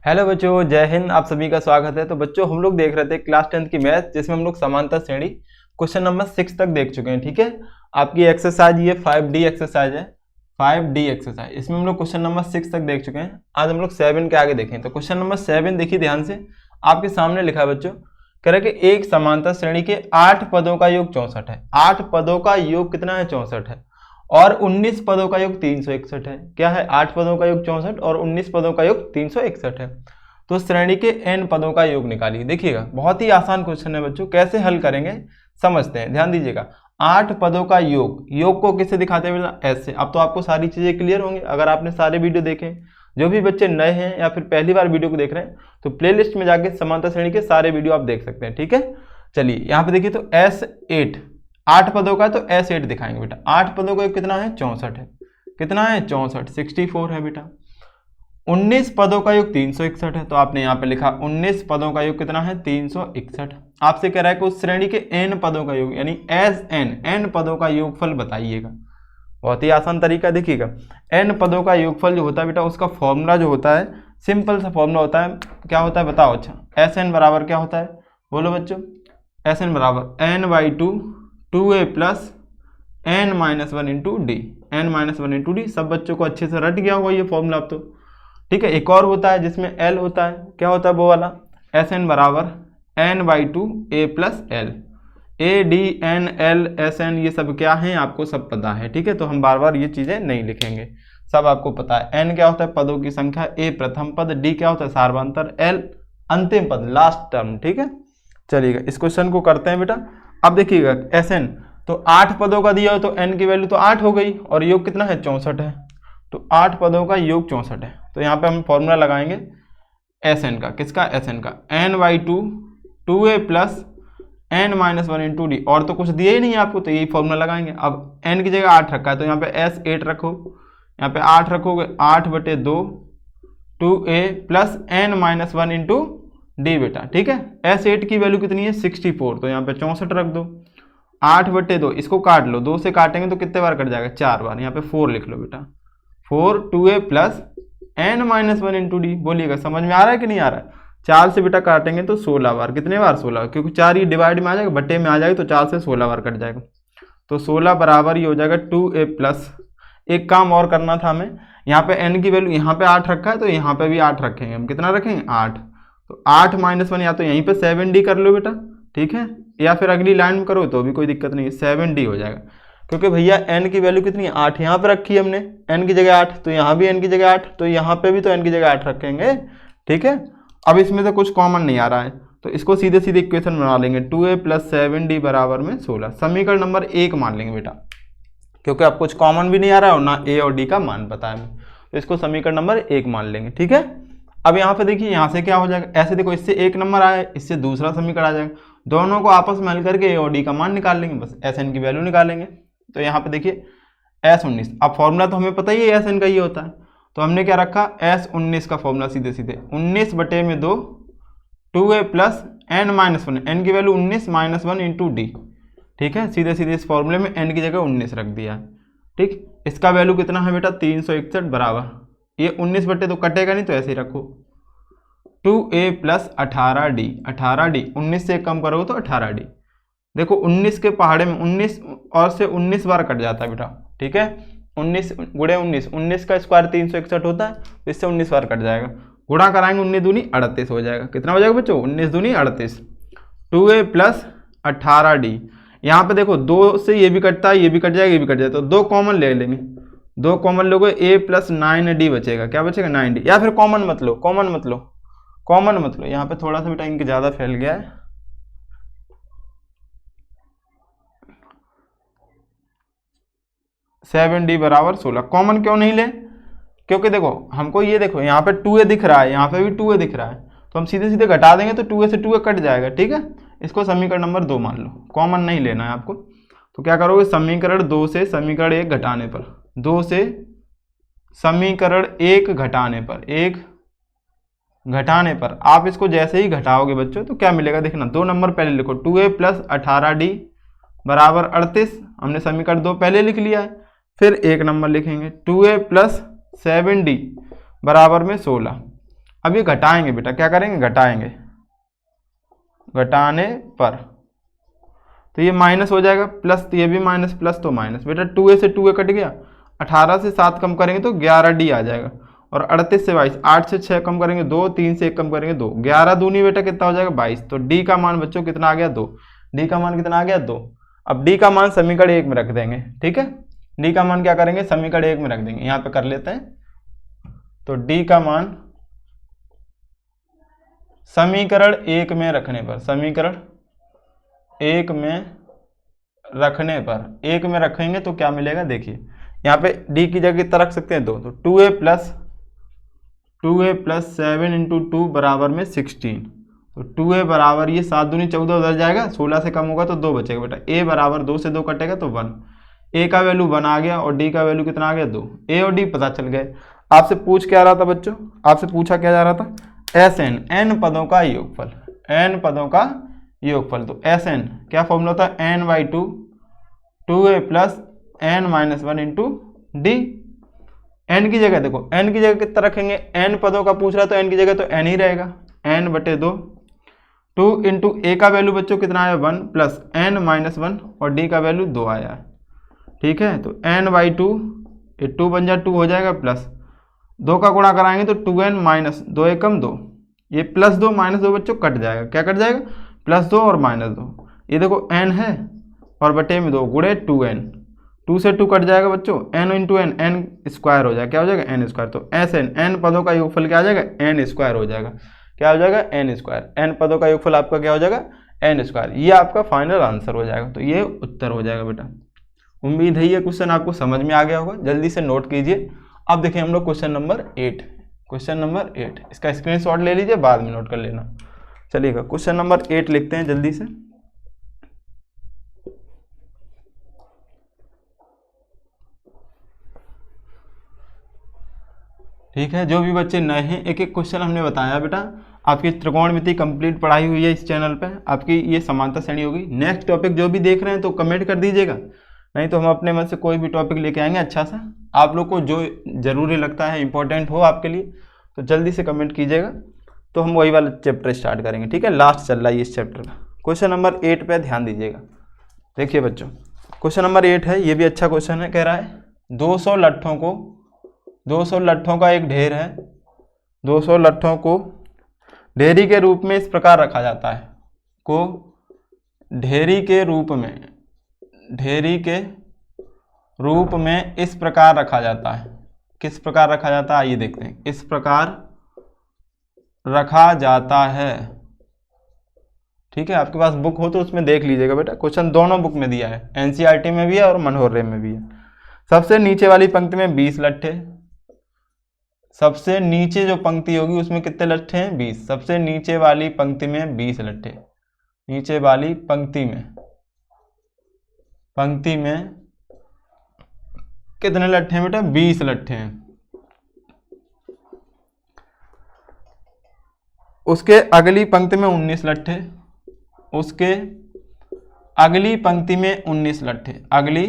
Hello बच्चों, जय हिंद। आप सभी का स्वागत है। तो बच्चों, हम लोग देख रहे थे क्लास 10th की मैथ, जिसमें हम लोग समांतर श्रेणी क्वेश्चन नंबर 6 तक देख चुके हैं। ठीक है, आपकी एक्सरसाइज ये 5D एक्सरसाइज है, 5D एक्सरसाइज। इसमें हम लोग क्वेश्चन नंबर 6 तक देख चुके हैं। आज हम लोग 7 के आगे देखें। तो क्वेश्चन नंबर 7 देखिए ध्यान से, आपके सामने लिखा है बच्चों, कह रहा है कि एक समांतर श्रेणी के 8 पदों का योग 64 है। 8 पदों का योग कितना है? 64 है। और 19 पदों का योग 361 है। क्या है? 8 पदों का योग 64 और 19 पदों का योग 361 है। तो श्रेणी के n पदों का योग निकालिए। देखिएगा, बहुत ही आसान क्वेश्चन है बच्चों। कैसे हल करेंगे समझते हैं, ध्यान दीजिएगा। 8 पदों का योग, योग को किससे दिखाते हैं बेटा? ऐसे। अब तो आपको सारी चीजें क्लियर होंगी अगर आपने सारे वीडियो देखे। जो भी बच्चे नए हैं या फिर पहली बार वीडियो को देख रहे हैं, तो प्लेलिस्ट में जाके समांतर श्रेणी के सारे वीडियो आप देख सकते हैं। ठीक है, चलिए यहाँ पे देखिए। तो S8 8 पदों का, तो S8 दिखाएंगे बेटा। 8 पदों का कितना है? 64 है। कितना है? 64, 64 है बेटा। 19 पदों का योग 361 है, तो आपने यहाँ पे लिखा 19 पदों का योग कितना है? 361। आपसे कह रहा है कि उस श्रेणी के n पदों का योग, यानी n पदों का योगफल बताइएगा। बहुत ही आसान तरीका। देखिएगा, n पदों का योगफल जो होता है बेटा, उसका फॉर्मूला जो होता है, सिंपल सा फॉर्मूला होता है। क्या होता है बताओ? अच्छा, Sn बराबर क्या होता है? बोलो बच्चों। Sn बराबर n/2 2a plus n-1 into D. n-1 into D. सब बच्चों को अच्छे से रट गया होगा ये फॉर्मूला अब तो। ठीक है, एक और होता है जिसमें L होता है। क्या होता है वो वाला? Sn बराबर n/2 a plus L. A D N L S N ये सब क्या है आपको सब पता है। ठीक है, तो हम बार बार ये चीजें नहीं लिखेंगे, सब आपको पता है। n क्या होता है? पदों की संख्या। a प्रथम पद। d क्या होता है? सार्वधातर। l अंतिम पद, लास्ट टर्म। ठीक है, चलिएगा इस क्वेश्चन को करते हैं बेटा। अब देखिएगा Sn, तो 8 पदों का दिया हो तो n की वैल्यू तो 8 हो गई, और योग कितना है? 64 है। तो 8 पदों का योग 64 है। तो यहाँ पे हम फॉर्मूला लगाएंगे Sn का। किसका? Sn का। n/2 2a plus n-1 into D. और तो कुछ दिया ही नहीं है आपको, तो यही फॉर्मूला लगाएंगे। अब n की जगह 8 रखा है, तो यहाँ पे S8 रखो। यहाँ पे 8 रखोगे, 8/2 2a plus n-1 into D बेटा। ठीक है, S8 की वैल्यू कितनी है? 64, तो यहाँ पे 64 रख दो। 8/2 इसको काट लो, 2 से काटेंगे तो कितने बार कट जाएगा? 4 बार। यहाँ पे 4 लिख लो बेटा। 4 2a plus n-1 into D. बोलिएगा समझ में आ रहा है कि नहीं आ रहा है? 4 से बेटा काटेंगे तो 16 बार। कितने बार? 16 बार, क्योंकि 4 ये डिवाइड में आ जाएगा, बट्टे में आ जाएगा, तो 4 से 16 बार कट जाएगा। तो 16 बराबर ही हो जाएगा 2a प्लस। एक काम और करना था हमें, यहाँ पे n की वैल्यू यहाँ पे 8 रखा है, तो यहाँ पे भी 8 रखेंगे हम। कितना रखेंगे? 8। तो 8-1, या तो यहीं पे 7d कर लो बेटा। ठीक है, या फिर अगली लाइन में करो तो भी कोई दिक्कत नहीं है, 7d हो जाएगा। क्योंकि भैया n की वैल्यू कितनी है? 8 यहाँ पे रखी है हमने, n की जगह 8, तो यहाँ भी n की जगह 8, तो यहाँ पे भी तो n की जगह 8 रखेंगे। ठीक है, अब इसमें से कुछ कॉमन नहीं आ रहा है, तो इसको सीधे सीधे इक्वेशन बना लेंगे। 2a प्लस 7d बराबर में 16। समीकरण नंबर 1 मान लेंगे बेटा, क्योंकि अब कुछ कॉमन भी नहीं आ रहा है और ना a और d का मान पता है, तो इसको समीकरण नंबर 1 मान लेंगे। ठीक है, अब यहाँ पे देखिए, यहाँ से क्या हो जाएगा? ऐसे देखो, इससे 1 नंबर आया, इससे दूसरा समीकरण आ जाएगा। दोनों को आपस में हल करके a और d का मान निकाल लेंगे, बस Sn की वैल्यू निकालेंगे। तो यहाँ पे देखिए S19। अब फॉर्मूला तो हमें पता ही है Sn का ये होता है, तो हमने क्या रखा? S19 का फॉर्मूला सीधे सीधे 19/2 2a प्लस n-1, n की वैल्यू 19-1 इंटू डी। ठीक है, सीधे सीधे इस फॉर्मूले में n की जगह 19 रख दिया है। ठीक, इसका वैल्यू कितना है बेटा? 361 बराबर, ये 19/2 कटेगा नहीं, तो ऐसे ही रखो 2a प्लस 18d। 18d 19 से कम करोगे तो 18d। देखो 19 के पहाड़े में 19 और से 19 बार कट जाता है बेटा। ठीक है, 19 गुणे 19, 19 का स्क्वायर 361 होता है, तो इससे 19 बार कट जाएगा। गुणा कराएंगे 19 दूनी 38 हो जाएगा। कितना हो जाएगा बच्चों? 19 दूनी 38। 2a plus 18d। यहाँ पे देखो 2 से ये भी कटता है, ये भी कट जाएगा, ये भी कट जाएगा, तो 2 कॉमन ले लेंगे। 2 कॉमन लोगे, a प्लस 9d बचेगा। क्या बचेगा? 9d। या फिर कॉमन मत लो, कॉमन मत लो, कॉमन मत लो। यहाँ पे थोड़ा सा बेटा इनके ज़्यादा फैल गया है। 7d बराबर 16। कॉमन क्यों नहीं ले? क्योंकि देखो हमको ये देखो, यहाँ पे 2a दिख रहा है, यहाँ पे भी 2a दिख रहा है, तो हम सीधे सीधे घटा देंगे तो 2a से 2a कट जाएगा। ठीक है, इसको समीकरण नंबर 2 मान लो, कॉमन नहीं लेना है आपको। तो क्या करोगे? समीकरण 2 से समीकरण 1 घटाने पर, 2 से समीकरण 1 घटाने पर, 1 घटाने पर आप इसको जैसे ही घटाओगे बच्चों, तो क्या मिलेगा? देखना, 2 नंबर पहले लिखो, 2a प्लस 18d बराबर 38। हमने समीकरण 2 पहले लिख लिया है। फिर 1 नंबर लिखेंगे, 2a प्लस 7d बराबर में 16। अब ये घटाएंगे बेटा, क्या करेंगे, घटाएंगे, घटाने पर तो ये माइनस हो जाएगा, प्लस तो ये भी माइनस, प्लस तो माइनस। बेटा 2a से 2a कट गया, 18 से 7 कम करेंगे तो 11d आ जाएगा, और 38 से 22, 8 से 6 कम करेंगे 2, 3 से 1 कम करेंगे 2, 11 दूनी बेटा कितना हो जाएगा 22। तो d का मान बच्चों कितना आ गया 2, d का मान कितना आ गया 2। अब d का मान समीकरण 1 में रख देंगे, ठीक है, d का मान क्या करेंगे, समीकरण 1 में रख देंगे, यहाँ पे कर लेते हैं। तो d का मान समीकरण 1 में रखने पर, समीकरण 1 में रखने पर, 1 में रखेंगे तो क्या मिलेगा, देखिए यहाँ पे d की जगह कितना रख सकते हैं 2, तो 2a प्लस 7 इंटू 2 बराबर में 16। तो 2a बराबर, ये 7 दूनी 14 उधर जाएगा, 16 से कम होगा तो 2 बचेगा बेटा, a बराबर 2 से 2 कटेगा तो 1, a का वैल्यू 1 आ गया और d का वैल्यू कितना आ गया 2, a और d पता चल गए। आपसे पूछ क्या रहा था बच्चों, आपसे पूछा क्या जा रहा था, Sn, n पदों का योगफल, n पदों का योगफल। तो Sn क्या फॉर्मूला था, n/2 2a plus n minus 1 into D. n की जगह देखो, n की जगह कितना रखेंगे, n पदों का पूछ रहा है तो n की जगह तो n ही रहेगा, n/2, 2 इंटू a का वैल्यू बच्चों कितना आया 1 प्लस n माइनस 1 और d का वैल्यू 2 आया, ठीक है। तो n/2, ये 2 बन जाए 2 हो जाएगा, प्लस 2 का गुणा कराएंगे तो 2n माइनस 2 एकम 2, ये प्लस 2 माइनस 2 बच्चों कट जाएगा, क्या कट जाएगा, प्लस 2 और माइनस 2, ये देखो n है और बटे में 2 गुणे 2n, 2 से 2 कट जाएगा बच्चों, n into N, n square हो जाएगा, क्या हो जाएगा n स्क्वायर। तो Sn, n पदों का योगफल क्या आ जाएगा, n स्क्वायर हो जाएगा, क्या हो जाएगा n स्क्वायर, n पदों का योगफल आपका क्या हो जाएगा n स्क्वायर। ये आपका फाइनल आंसर हो जाएगा, तो ये उत्तर हो जाएगा बेटा। उम्मीद है ये क्वेश्चन आपको समझ में आ गया होगा, जल्दी से नोट कीजिए। अब देखिए हम लोग क्वेश्चन नंबर 8, क्वेश्चन नंबर 8, इसका स्क्रीनशॉट ले लीजिए, बाद में नोट कर लेना। चलिएगा क्वेश्चन नंबर 8 लिखते हैं जल्दी से। ठीक है, जो भी बच्चे नए हैं, एक एक क्वेश्चन हमने बताया बेटा। आपकी त्रिकोणमिति कंप्लीट पढ़ाई हुई है इस चैनल पे, आपकी ये समांतर श्रेणी होगी। नेक्स्ट टॉपिक जो भी देख रहे हैं तो कमेंट कर दीजिएगा, नहीं तो हम अपने मन से कोई भी टॉपिक लेके आएंगे अच्छा सा, आप लोग को जो जरूरी लगता है इंपॉर्टेंट हो आपके लिए, तो जल्दी से कमेंट कीजिएगा, तो हम वही वाला चैप्टर स्टार्ट करेंगे, ठीक है। लास्ट चल रहा है इस चैप्टर का। क्वेश्चन नंबर 8 पे ध्यान दीजिएगा। देखिए बच्चों, क्वेश्चन नंबर 8 है, ये भी अच्छा क्वेश्चन है। कह रहा है 200 लट्ठों का एक ढेर है, 200 लट्ठों को ढेरी के रूप में इस प्रकार रखा जाता है, को ढेरी के रूप में इस प्रकार रखा जाता है। किस प्रकार रखा जाता है आइए देखते हैं। इस प्रकार रखा जाता है, ठीक है। आपके पास बुक हो तो उसमें देख लीजिएगा बेटा, क्वेश्चन दोनों बुक में दिया है, एनसीईआरटी में भी है और मनोहर में भी है। सबसे नीचे वाली पंक्ति में 20 लट्ठे, सबसे नीचे जो पंक्ति होगी उसमें कितने लट्ठे हैं 20, सबसे नीचे वाली पंक्ति में 20 लट्ठे, नीचे वाली पंक्ति में कितने लट्ठे हैं बेटा 20 लट्ठे हैं। उसके अगली पंक्ति में 19 लट्ठे, उसके अगली पंक्ति में 19 लट्ठे, अगली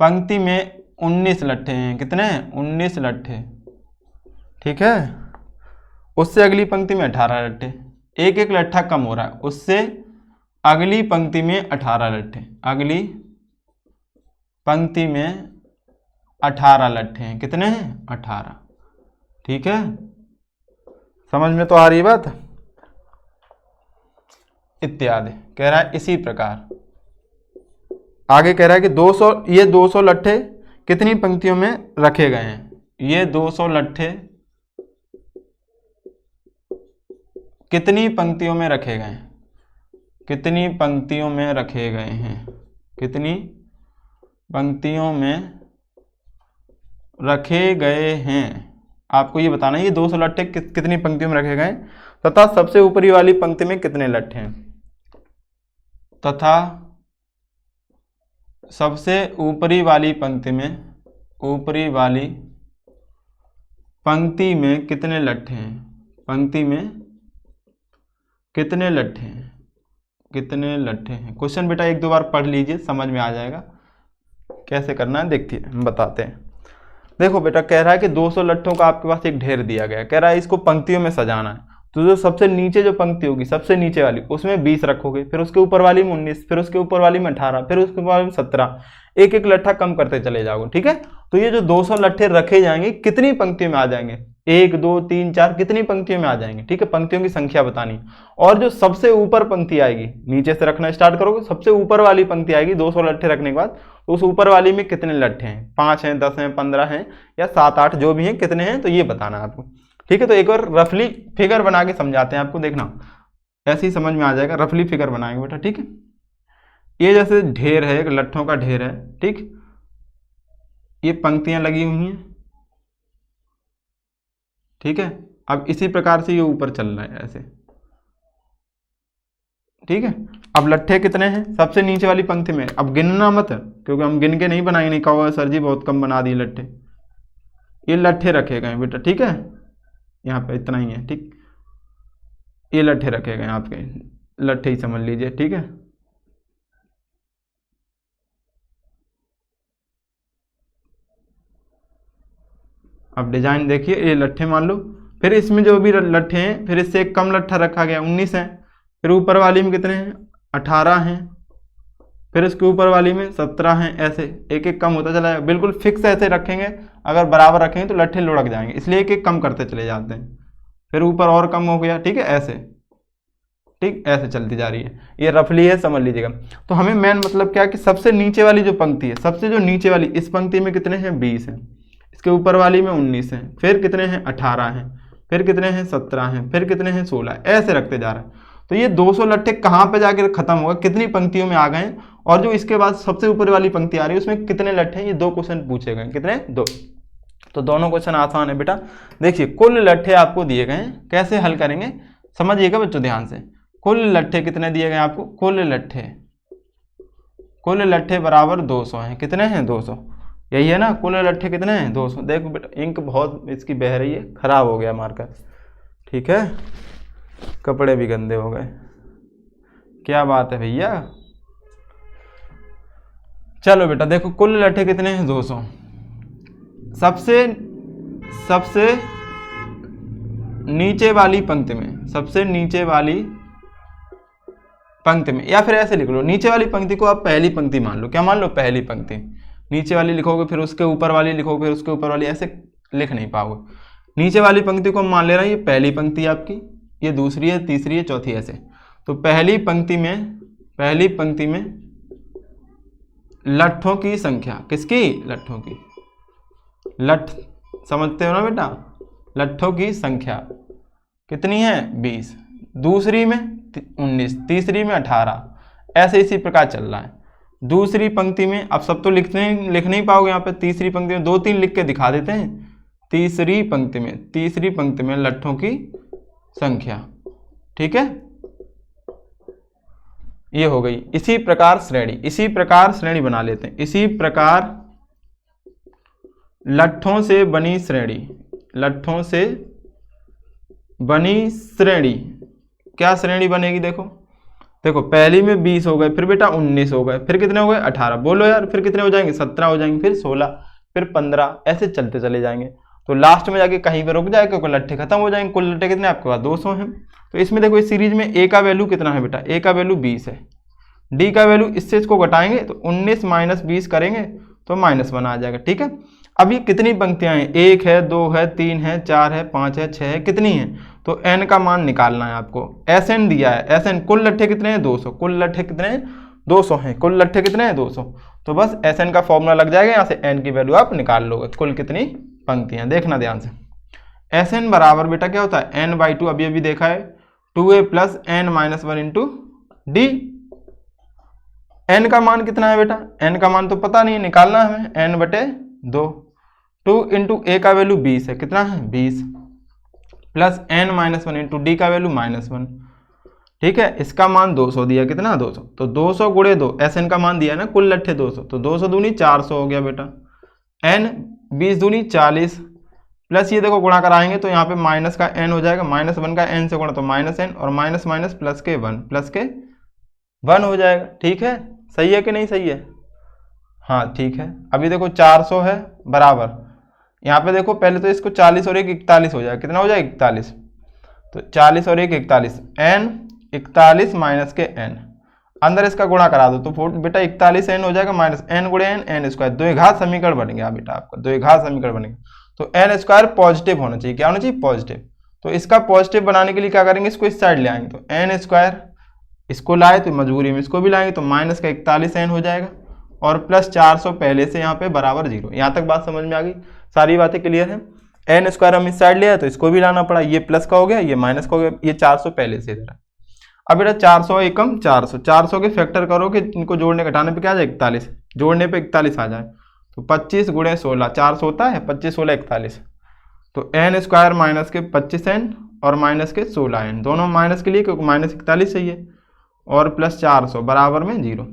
पंक्ति में 19 लट्ठे हैं, कितने हैं 19 लट्ठे, ठीक है। उससे अगली पंक्ति में 18 लट्ठे, एक एक लट्ठा कम हो रहा है, उससे अगली पंक्ति में 18 लट्ठे, अगली पंक्ति में 18 लट्ठे हैं, कितने हैं 18, ठीक है। समझ में तो आ रही बात। इत्यादि कह रहा है इसी प्रकार, आगे कह रहा है कि 200 लट्ठे कितनी पंक्तियों में रखे गए हैं, ये 200 लट्ठे कितनी पंक्तियों में रखे गए हैं, कितनी पंक्तियों में रखे गए हैं, कितनी पंक्तियों में रखे गए हैं, आपको ये बताना है। ये 200 लट्ठे कितनी पंक्तियों में रखे गए तथा सबसे ऊपरी वाली पंक्ति में कितने लट्ठे हैं, तथा सबसे ऊपरी वाली पंक्ति में कितने लट्ठे हैं, पंक्ति में कितने लट्ठे हैं। क्वेश्चन बेटा एक दो बार पढ़ लीजिए, समझ में आ जाएगा कैसे करना है। देखिए हम बताते हैं। देखो बेटा कह रहा है कि 200 लट्ठों का आपके पास एक ढेर दिया गया है, कह रहा है इसको पंक्तियों में सजाना है। तो जो सबसे नीचे जो पंक्ति होगी, सबसे नीचे वाली, उसमें 20 रखोगे, फिर उसके ऊपर वाली में 19, फिर उसके ऊपर वाली में 18, फिर उसके ऊपर वाली में 17, एक एक लट्ठा कम करते चले जाओगे। ठीक है, तो ये जो 200 लट्ठे रखे जाएंगे कितनी पंक्तियों में आ जाएंगे, 1 2 3 4 कितनी पंक्तियों में आ जाएंगे। ठीक है, पंक्तियों की संख्या बतानी। और जो सबसे ऊपर पंक्ति आएगी, नीचे से रखना स्टार्ट करोगे, सबसे ऊपर वाली पंक्ति आएगी 200 लट्ठे रखने के बाद, तो उस ऊपर वाली में कितने लट्ठे हैं, 5 हैं, 10 हैं, 15 हैं या 7 8 जो भी हैं, कितने हैं, तो ये बताना है आपको। ठीक है, तो एक बार रफली फिगर बना के समझाते हैं आपको, देखना ऐसे ही समझ में आ जाएगा। रफली फिगर बनाएंगे बेटा। ठीक है, ये जैसे ढेर है, एक लट्ठों का ढेर है। ठीक, ये पंक्तियां लगी हुई हैं। ठीक है, अब इसी प्रकार से ये ऊपर चल रहा है ऐसे। ठीक है, अब लट्ठे कितने हैं सबसे नीचे वाली पंक्ति में, अब गिनना मत क्योंकि हम गिन के नहीं बनाएंगे, नहीं कहोगे सर जी बहुत कम बना दिए लट्ठे। ये लट्ठे रखे गए बेटा। ठीक है, यहाँ पे इतना ही है। ठीक, ये लट्ठे रखे गए आपके, लट्ठे ही समझ लीजिए। ठीक है, अब डिजाइन देखिए, ये लट्ठे मान लो, फिर इसमें जो भी लट्ठे हैं, फिर इससे एक कम लट्ठा रखा गया 19 है, फिर ऊपर वाली में कितने हैं 18 हैं, फिर इसके ऊपर वाली में 17 हैं, ऐसे एक एक कम होता चला जाएगा। बिल्कुल फिक्स ऐसे रखेंगे, अगर बराबर रखेंगे तो लट्ठे लुढ़क जाएंगे, इसलिए एक एक कम करते चले जाते हैं। फिर ऊपर और कम हो गया। ठीक है, ऐसे। ठीक, ऐसे चलती जा रही है, ये रफली है, समझ लीजिएगा। तो हमें मेन मतलब क्या है कि सबसे नीचे वाली जो पंक्ति है, सबसे जो नीचे वाली, इस पंक्ति में कितने हैं 20 हैं, इसके ऊपर वाली में 19 हैं, फिर कितने हैं 18 हैं, फिर कितने हैं 17 हैं, फिर कितने हैं 16, ऐसे रखते जा रहे हैं। तो ये 200 लट्ठे कहाँ पे जाकर खत्म होगा, कितनी पंक्तियों में आ गए, और जो इसके बाद सबसे ऊपर वाली पंक्ति आ रही है उसमें कितने लट्ठे हैं, ये 2 क्वेश्चन पूछे गए। कितने, 2। तो दोनों क्वेश्चन आसान है बेटा। देखिए कुल लट्ठे आपको दिए गए हैं, कैसे हल करेंगे समझिएगा बच्चों ध्यान से। कुल लट्ठे कितने दिए गए आपको, कुल लट्ठे बराबर 200 हैं। कितने हैं 200, यही है ना, कुल लट्ठे कितने हैं 200। देखो बेटा इंक बहुत इसकी बह रही है, खराब हो गया मार्कर। ठीक है, कपड़े भी गंदे हो गए, क्या बात है भैया। चलो बेटा देखो कुल लट्ठे कितने हैं 200। सबसे नीचे वाली पंक्ति में, सबसे नीचे वाली पंक्ति में, या फिर ऐसे लिख लो, नीचे वाली पंक्ति को आप पहली पंक्ति मान लो। क्या मान लो, पहली पंक्ति। नीचे वाली लिखोगे फिर उसके ऊपर वाली लिखोगे, फिर उसके ऊपर वाली, ऐसे लिख नहीं पाओगे। नीचे वाली पंक्ति को हम मान ले रहे हैं, ये पहली पंक्ति आपकी, ये दूसरी है, तीसरी है, चौथी, ऐसे। तो पहली पंक्ति में लट्ठों की संख्या, किसकी, लट्ठों की, लट्ठ समझते हो ना बेटा, लट्ठों की संख्या कितनी है 20, दूसरी में 19, तीसरी में 18, ऐसे इसी प्रकार चल रहा है। दूसरी पंक्ति में, अब सब तो लिख नहीं पाओगे यहाँ पे, तीसरी पंक्ति में 2 3 लिख के दिखा देते हैं। तीसरी पंक्ति में लट्ठों की संख्या। ठीक है, ये हो गई। इसी प्रकार श्रेणी बना लेते हैं। इसी प्रकार लट्ठों से बनी श्रेणी, क्या श्रेणी बनेगी, देखो पहली में 20 हो गए, फिर बेटा 19 हो गए, फिर कितने हो गए 18, बोलो यार, फिर कितने हो जाएंगे 17 हो जाएंगे, फिर 16, फिर 15, ऐसे चलते चले जाएंगे। तो लास्ट में जाके कहीं पर रुक जाएगा क्योंकि लट्ठे खत्म हो जाएंगे। कुल लट्ठे कितने आपके पास 200 हैं। तो इसमें देखो इस सीरीज में ए का वैल्यू कितना है बेटा, ए का वैल्यू 20 है, डी का वैल्यू, इससे इसको घटाएंगे तो 19 माइनस 20 करेंगे तो -1 आ जाएगा। ठीक है, अब ये कितनी पंक्तियां हैं, 1 है, 2 है, 3 है, 4 है, 5 है, 6 है, कितनी है, तो n का मान निकालना है आपको। Sn दिया है, Sn कुल लट्ठे कितने हैं 200, कुल लट्ठे कितने हैं 200 हैं, कुल लट्ठे कितने हैं 200। तो बस Sn का फॉर्मूला लग जाएगा, यहाँ से n की वैल्यू आप निकाल लोगे। कुल कितनी पंक्तियां, देखना ध्यान से। Sn बराबर बेटा क्या होता है n/2, अभी अभी देखा है, 2a + n-1 into D. n का मान कितना है बेटा, n का मान तो पता नहीं, निकालना है हमें, n/2। 2 इंटू ए का वैल्यू 20 है, कितना है 20, प्लस n-1 इंटू डी का वैल्यू -1। ठीक है, इसका मान 200 दिया, कितना 200, तो 200 गुणे 2, Sn का मान दिया है ना, कुल लट्ठे 200, तो 200 दूनी 400 हो गया बेटा। n 20 दूनी 40, प्लस ये देखो गुणा कराएंगे तो यहाँ पे माइनस का n हो जाएगा, -1 का n से गुणा तो -n, और माइनस माइनस प्लस के 1 हो जाएगा। ठीक है, सही है कि नहीं सही है, हाँ ठीक है। अभी देखो 400 है बराबर यहाँ पे देखो पहले तो इसको 40 और 1 41 हो जाएगा, कितना हो जाएगा 41, तो 40 और 1 41, n 41 माइनस के n, अंदर इसका गुणा करा दो तो बेटा 41 n हो जाएगा माइनस n गुणे n स्क्वायर, द्विघात समीकरण बन गया बेटा आपका, द्विघात समीकरण बनेगा। तो n स्क्वायर पॉजिटिव होना चाहिए, क्या होना चाहिए पॉजिटिव। तो इसका पॉजिटिव बनाने के लिए क्या करेंगे, इसको इस साइड ले आएंगे, तो n स्क्वायर इसको लाए तो मजबूरी में इसको भी लाएंगे, तो माइनस का 41 n हो जाएगा और प्लस 400 पहले से यहाँ पे बराबर 0। यहाँ तक बात समझ में आ गई, सारी बातें क्लियर है। n स्क्वायर हम इस साइड ले आए तो इसको भी लाना पड़ा, ये प्लस का हो गया, ये माइनस का हो गया, ये 400 पहले से इधर है। अब बेटा 400 एकम 400, 400 के फैक्टर करो कि इनको जोड़ने घटाने पे क्या आ जाए 41, जोड़ने पे 41 आ जाए, तो 25 गुणे 16, 400 होता है 25 16 41, तो n स्क्वायर माइनस के 25n और माइनस के 16n, दोनों माइनस के लिए क्योंकि माइनस 41 चाहिए, और प्लस 400 बराबर में 0।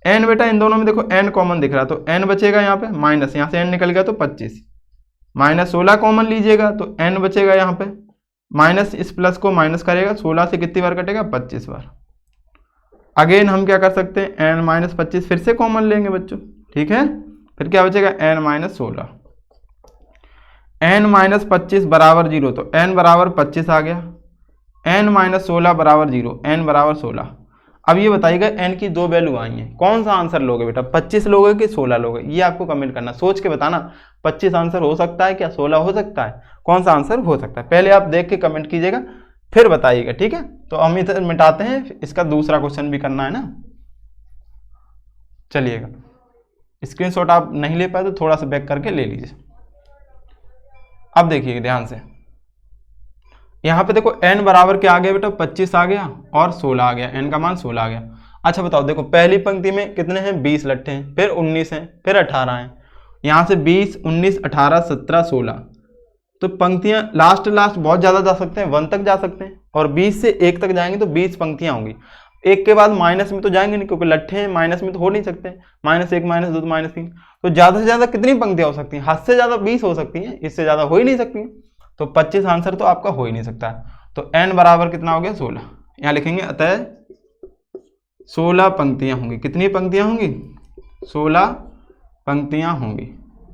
n बेटा इन दोनों में देखो n कॉमन दिख रहा, तो n बचेगा यहाँ पे माइनस, यहाँ से n निकल गया तो 25, माइनस 16 कॉमन लीजिएगा तो n बचेगा यहाँ पे, माइनस इस प्लस को माइनस करेगा, 16 से कितनी बार कटेगा 25 बार। अगेन हम क्या कर सकते हैं, n माइनस 25 फिर से कॉमन लेंगे बच्चों, ठीक है, फिर क्या बचेगा n माइनस 16, n माइनस 25 बराबर 0, तो n बराबर 25 आ गया, n माइनस 16 बराबर 0, n बराबर 16। अब ये बताइएगा n की दो वैल्यू आई हैं, कौन सा आंसर लोगे बेटा, 25 लोगे कि 16 लोगे, ये आपको कमेंट करना, सोच के बताना 25 आंसर हो सकता है क्या 16 हो सकता है, कौन सा आंसर हो सकता है, पहले आप देख के कमेंट कीजिएगा फिर बताइएगा, ठीक है। तो हम इधर मिटाते हैं, इसका दूसरा क्वेश्चन भी करना है ना, चलिएगा स्क्रीनशॉट आप नहीं ले पाए तो थोड़ा सा बैक करके ले लीजिए। अब देखिए ध्यान से, यहाँ पे देखो n बराबर क्या आ गया बेटा 25 आ गया और 16 आ गया, n का मान 16 आ गया। अच्छा बताओ, देखो पहली पंक्ति में कितने हैं 20 लट्ठे हैं, फिर 19 हैं, फिर 18 हैं, यहाँ से 20 19 18 17 16, तो पंक्तियाँ लास्ट बहुत ज़्यादा जा सकते हैं, 1 तक जा सकते हैं, और 20 से 1 तक जाएंगे तो 20 पंक्तियाँ होंगी, एक के बाद माइनस में तो जाएंगे नहीं क्योंकि लट्ठे हैं, माइनस में तो हो नहीं सकते, -1 -2 -3, तो ज़्यादा से ज़्यादा कितनी पंक्तियाँ हो सकती हैं, हद से ज़्यादा 20 हो सकती हैं, इससे ज़्यादा हो ही नहीं सकती, तो 25 आंसर तो आपका हो ही नहीं सकता। तो n बराबर कितना हो गया 16, यहाँ लिखेंगे अतः 16 पंक्तियाँ होंगी, कितनी पंक्तियाँ होंगी 16 पंक्तियाँ होंगी,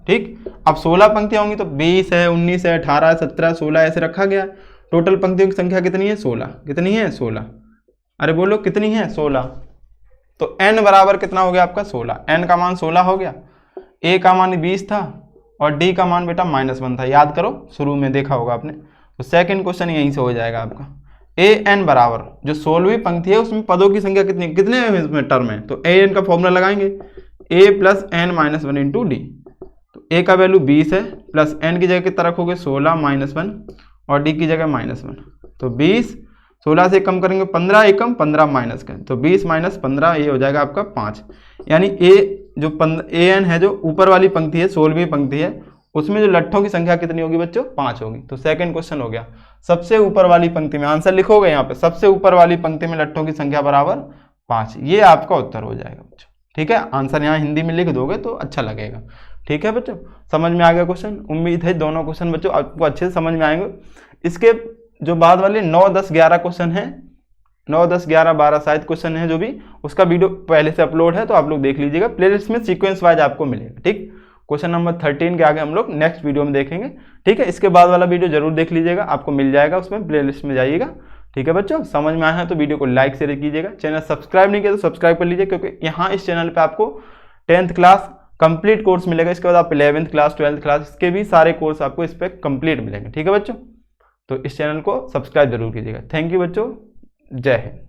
ठीक। अब 16 पंक्तियाँ होंगी तो 20 है 19 है 18 है 17 16 ऐसे रखा गया, टोटल पंक्तियों की संख्या कितनी है 16, कितनी है 16, अरे बोलो कितनी है 16, तो n बराबर कितना हो गया आपका 16, n का मान 16 हो गया, a का मान 20 था और d का मान बेटा -1 था, याद करो शुरू में देखा होगा आपने, तो सेकंड क्वेश्चन यहीं से हो जाएगा आपका। an बराबर जो 16वीं पंक्ति है उसमें पदों की संख्या कितने हैं इसमें टर्म है, तो an का फॉर्मूला लगाएंगे a + n - 1 × d, तो a का वैल्यू 20 है, प्लस n की जगह कितना रखोगे 16 -1 और d की जगह -1, तो 20 16 से कम करेंगे 15 एकम 15 माइनस का, तो 20 - 15 ये हो जाएगा आपका 5, यानी a जो an है जो ऊपर वाली पंक्ति है 16वीं पंक्ति है उसमें जो लट्ठों की संख्या कितनी होगी बच्चों 5 होगी। तो सेकंड क्वेश्चन हो गया, सबसे ऊपर वाली पंक्ति में आंसर लिखोगे यहाँ पे, सबसे ऊपर वाली पंक्ति में लट्ठों की संख्या बराबर 5, ये आपका उत्तर हो जाएगा बच्चों, ठीक है। आंसर यहाँ हिंदी में लिख दोगे तो अच्छा लगेगा, ठीक है बच्चों। समझ में आ गया क्वेश्चन, उम्मीद है दोनों क्वेश्चन बच्चों आपको अच्छे से समझ में आएंगे। इसके जो बाद वाले 9 10 11 क्वेश्चन हैं, 9 10 11 12 शायद क्वेश्चन है जो भी, उसका वीडियो पहले से अपलोड है तो आप लोग देख लीजिएगा, प्लेलिस्ट में सीक्वेंस वाइज आपको मिलेगा, ठीक। क्वेश्चन नंबर 13 के आगे हम लोग नेक्स्ट वीडियो में देखेंगे, ठीक है। इसके बाद वाला वीडियो जरूर देख लीजिएगा, आपको मिल जाएगा उसमें, प्लेलिस्ट में जाइएगा, ठीक है बच्चों। समझ में आया है तो वीडियो को लाइक शेयर कीजिएगा, चैनल सब्सक्राइब नहीं किया तो सब्सक्राइब कर लीजिए, क्योंकि यहाँ इस चैनल पर आपको 10th क्लास कंप्लीट कोर्स मिलेगा, इसके बाद आप 11th क्लास 12th क्लास इसके भी सारे कोर्स आपको इस पर कंप्लीट मिलेंगे, ठीक है बच्चों। तो इस चैनल को सब्सक्राइब जरूर कीजिएगा। थैंक यू बच्चों, जय हिंद।